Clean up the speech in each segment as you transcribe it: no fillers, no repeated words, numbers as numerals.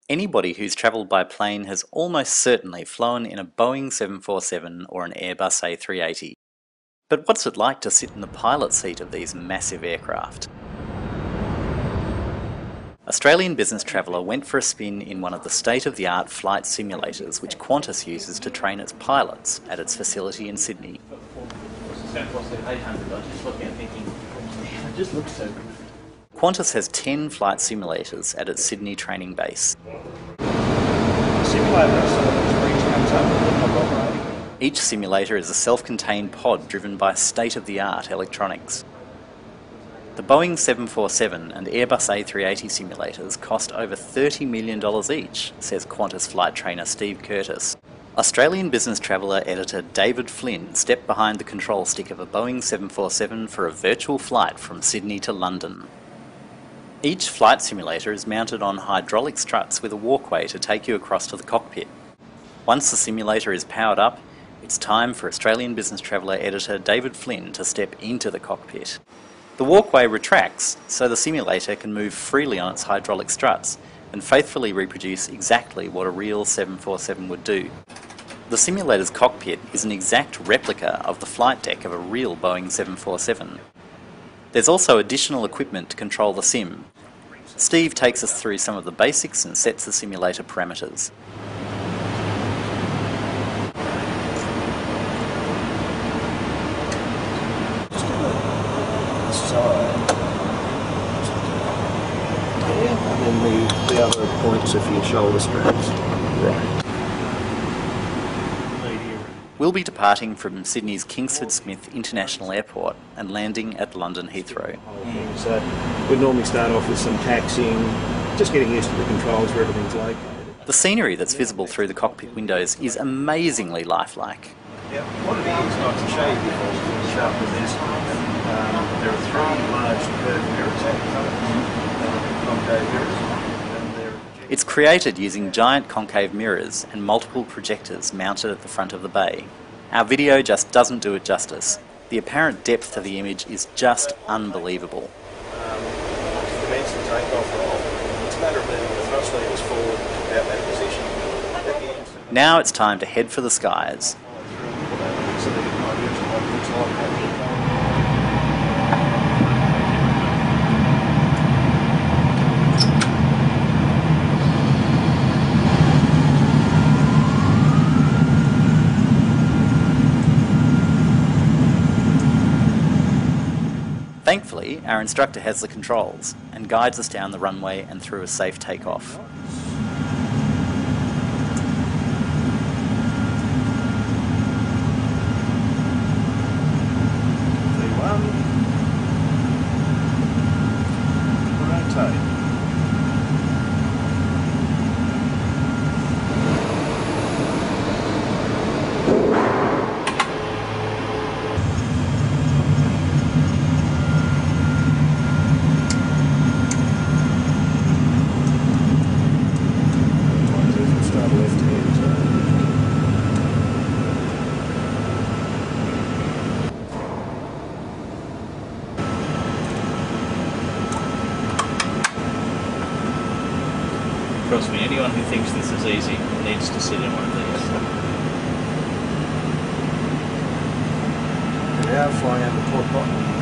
Anybody who's travelled by plane has almost certainly flown in a Boeing 747 or an Airbus A380. But what's it like to sit in the pilot seat of these massive aircraft? Australian business traveller went for a spin in one of the state-of-the-art flight simulators which Qantas uses to train its pilots at its facility in Sydney. Qantas has 10 flight simulators at its Sydney training base. Each simulator is a self-contained pod driven by state-of-the-art electronics. The Boeing 747 and Airbus A380 simulators cost over $30 million each, says Qantas flight trainer Steve Curtis. Australian business traveller editor David Flynn stepped behind the control stick of a Boeing 747 for a virtual flight from Sydney to London. Each flight simulator is mounted on hydraulic struts with a walkway to take you across to the cockpit. Once the simulator is powered up, it's time for Australian business traveller editor David Flynn to step into the cockpit. The walkway retracts so the simulator can move freely on its hydraulic struts and faithfully reproduce exactly what a real 747 would do. The simulator's cockpit is an exact replica of the flight deck of a real Boeing 747. There's also additional equipment to control the sim. Steve takes us through some of the basics and sets the simulator parameters. And then the other points are for your shoulder straps. Right. We'll be departing from Sydney's Kingsford Smith International Airport and landing at London Heathrow. So we'd normally start off with some taxiing, just getting used to the controls where everything's located. The scenery that's visible through the cockpit windows is amazingly lifelike. Yeah, what it is, like to show you before we start with this, there are three large curved mirrors, concave mirrors. It's created using giant concave mirrors and multiple projectors mounted at the front of the bay. Our video just doesn't do it justice. The apparent depth to the image is just unbelievable. Commence the takeoff roll. It's a matter of moving the thrust levers forward about that position. Now it's time to head for the skies. So they get an idea of what it looks like. Thankfully, our instructor has the controls and guides us down the runway and through a safe takeoff. Rotate. Trust me, anyone who thinks this is easy needs to sit in one of these. We are flying out the port bottom.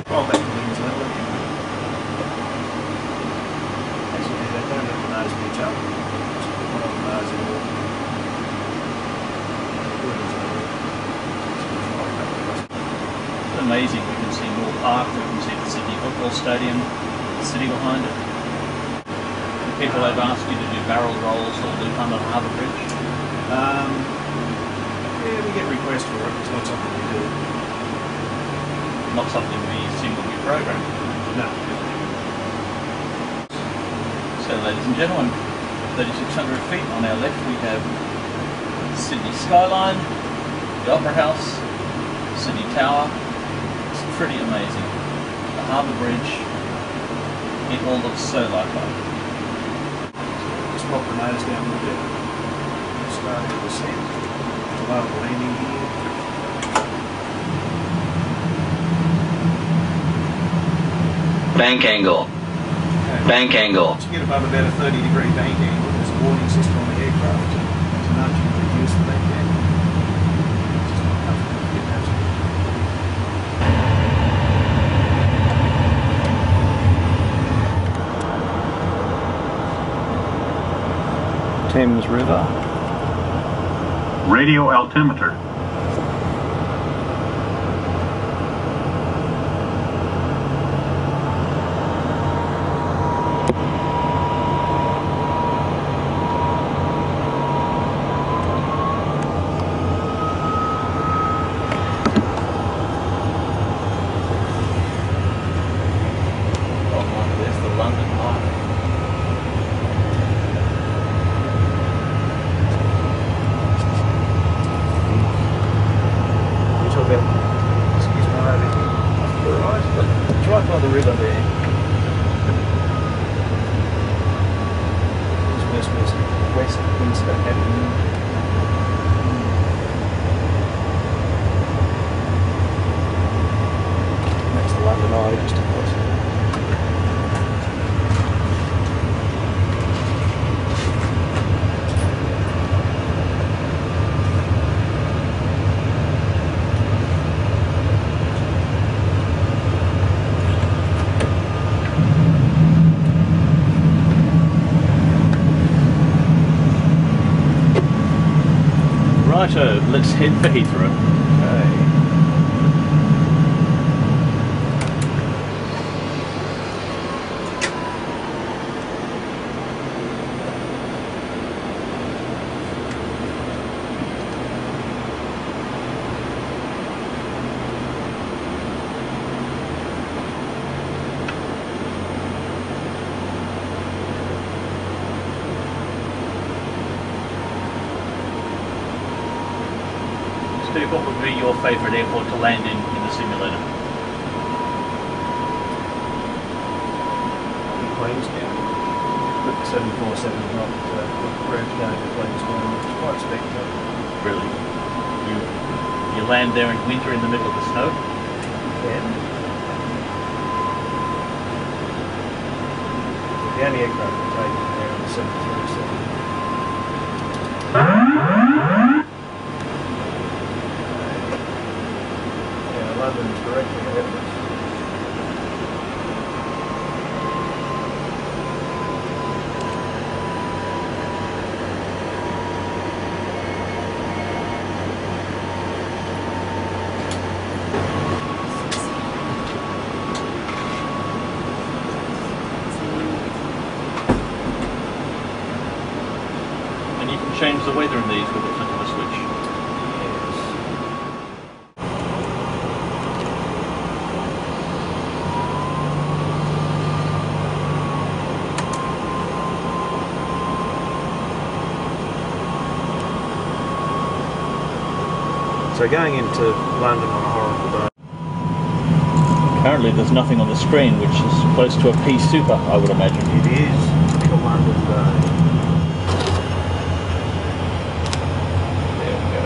Roll back to wings level again. As you do that, don't let the nose pitch up. Just put one on the nose and walk. It's amazing. We can see Moore Park, we can see the Sydney Football Stadium, the city behind it. People have asked you to do barrel rolls or loop under the harbour bridge. Yeah, we get requests for it. It's not something we do. Not something we assume will be programmed. No. So ladies and gentlemen, 3,600 feet on our left we have Sydney skyline, the Opera House, City Tower. It's pretty amazing. The Harbour Bridge, it all looks so lifelike. Just drop the nose down a little bit. Starting to descend. Love landing here. Bank angle. Bank angle. Once you get above about a 30-degree bank angle, there's a warning system on the aircraft to nudge you to reduce the bank angle. It's just not enough to get that. Thames River. Radio altimeter. By the river there. Just Westminster Avenue. That's the London Eye just across there. Righto, let's head for Heathrow. Okay. Steve, what would be your favourite airport to land in the simulator? Queenstown. But the 747 is not approved going to Queenstown. It's quite spectacular. Really? You land there in winter in the middle of the snow? Yeah. The only aircraft we're taking there on the 747. London's directly ahead of us. And you can change the weather in these with the flip of a switch. So going into London on a horrible day. Currently there's nothing on the screen, which is close to a pea super, I would imagine. It is a London day. There we go.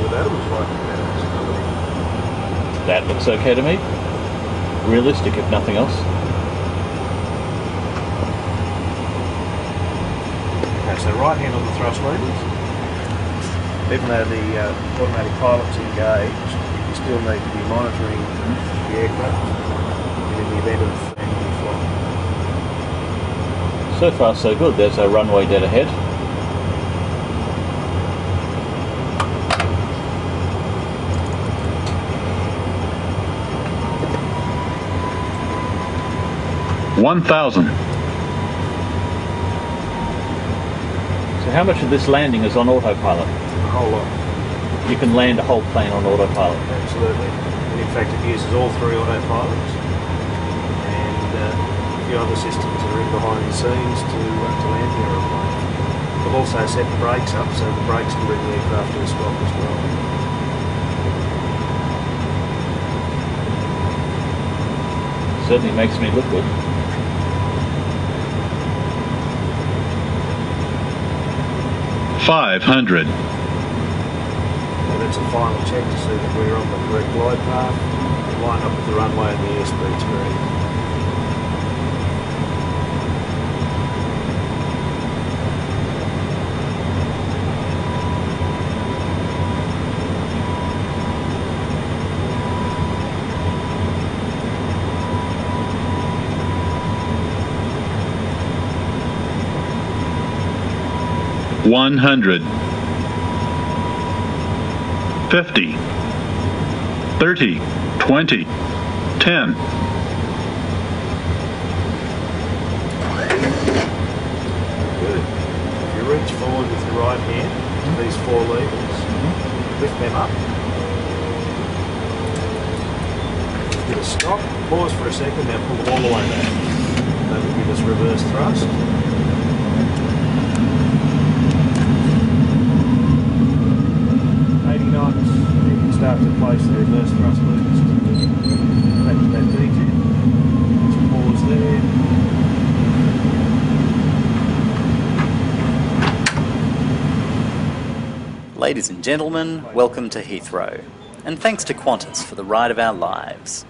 Well, that looks like a That looks okay to me. Realistic, if nothing else. So right hand on the thrust levers. Even though the automatic pilot's engaged, you still need to be monitoring the aircraft and in the event of enemy flight. So far so good. There's our runway dead ahead. $1,000. So how much of this landing is on autopilot? A whole lot. You can land a whole plane on autopilot. Absolutely. And in fact it uses all three autopilots. And if you few other systems that are in behind the scenes to land the aeroplane. We've also set the brakes up so the brakes can bring the aircraft to a stop as well. Certainly makes me look good. $500. Now that's a final check to see that we're on the correct glide path and line up with the runway and the airspeed screen. $100. 50. 30. 20. 10. Good. If you reach forward with your right hand, these four levers, lift them up. Give a stop, pause for a second, now pull them all the way back. That will give us reverse thrust. 80 knots, you can start to place the reverse thrust levers back to that D-jet. Just pause there. Ladies and gentlemen, welcome to Heathrow, and thanks to Qantas for the ride of our lives.